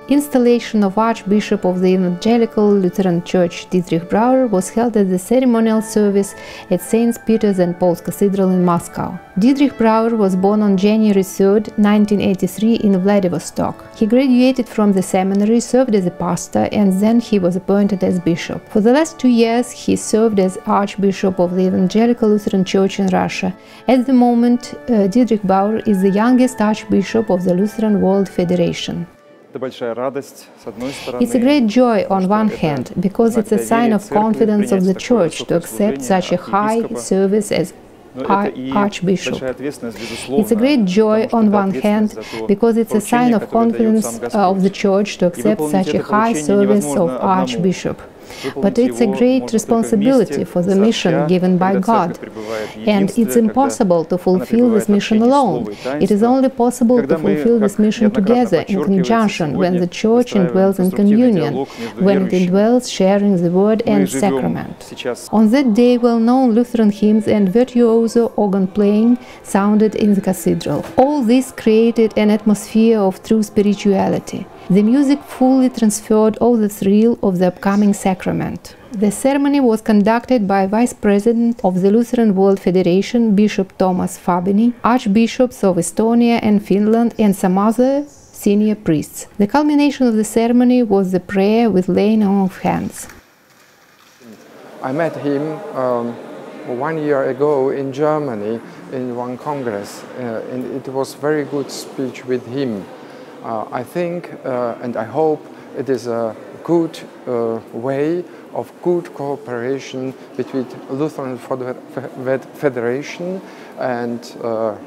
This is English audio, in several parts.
installation of Archbishop of the Evangelical Lutheran Church Dietrich Brauer was held at the ceremonial service at St. Peter's and Paul's Cathedral in Moscow. Dietrich Brauer was born on January 3, 1983 in Vladivostok. He graduated from the seminary, served as a pastor, and then he was appointed as bishop. For the last 2 years he served as Archbishop of the Evangelical Lutheran Church in Russia. At the moment, Dietrich Brauer is the youngest Archbishop of the Lutheran World Federation. It's a great joy on one hand, because it's a sign of confidence of the Church to accept such a high service as Archbishop. It's a great joy on one hand, because it's a sign of confidence of the Church to accept such a high service of Archbishop. But it's a great responsibility for the mission given by God, and it's impossible to fulfill this mission alone. It is only possible to fulfill this mission together, in conjunction, when the Church indwells in communion, when it indwells sharing the Word and Sacrament. On that day, well-known Lutheran hymns and virtuoso organ playing sounded in the cathedral. All this created an atmosphere of true spirituality. The music fully transferred all the thrill of the upcoming sacrament. The ceremony was conducted by Vice President of the Lutheran World Federation, Bishop Thomas Fabini, Archbishops of Estonia and Finland, and some other senior priests. The culmination of the ceremony was the prayer with laying on of hands. I met him 1 year ago in Germany in one congress, and it was very good speech with him. I think and I hope it is a good way of good cooperation between Lutheran Federation and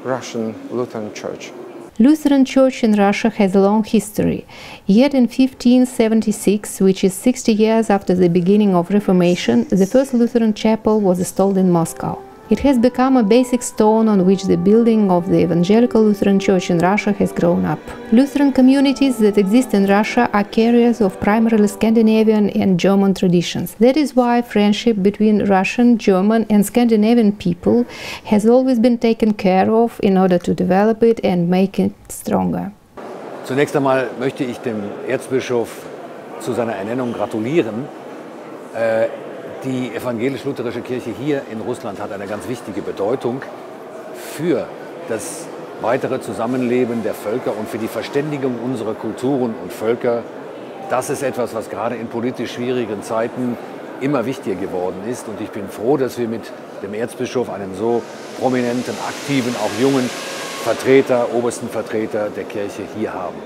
Russian Lutheran Church. Lutheran Church in Russia has a long history. Yet in 1576, which is 60 years after the beginning of Reformation, the first Lutheran chapel was installed in Moscow. It has become a basic stone on which the building of the Evangelical Lutheran Church in Russia has grown up. Lutheran communities that exist in Russia are carriers of primarily Scandinavian and German traditions. That is why friendship between Russian, German and Scandinavian people has always been taken care of in order to develop it and make it stronger. Zunächst einmal möchte ich dem Erzbischof zu seiner Ernennung gratulieren. Die evangelisch-lutherische Kirche hier in Russland hat eine ganz wichtige Bedeutung für das weitere Zusammenleben der Völker und für die Verständigung unserer Kulturen und Völker. Das ist etwas, was gerade in politisch schwierigen Zeiten immer wichtiger geworden ist. Und ich bin froh, dass wir mit dem Erzbischof einen so prominenten, aktiven, auch jungen Vertreter, obersten Vertreter der Kirche hier haben.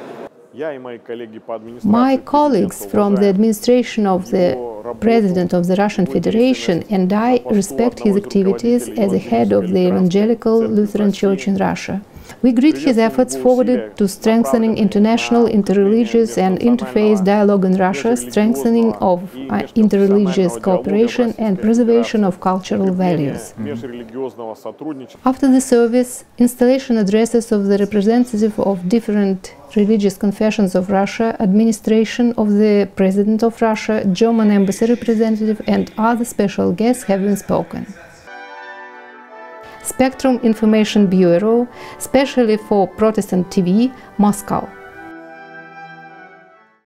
My colleagues from the administration of the President of the Russian Federation and I respect his activities as a head of the Evangelical Lutheran Church in Russia. We greet his efforts forwarded to strengthening international, interreligious and interfaith dialogue in Russia, strengthening of interreligious cooperation and preservation of cultural values. After the service, installation addresses of the representative of different religious confessions of Russia, administration of the President of Russia, German embassy representative and other special guests have been spoken. Spectrum Information Bureau, specially for Protestant TV, Moscow.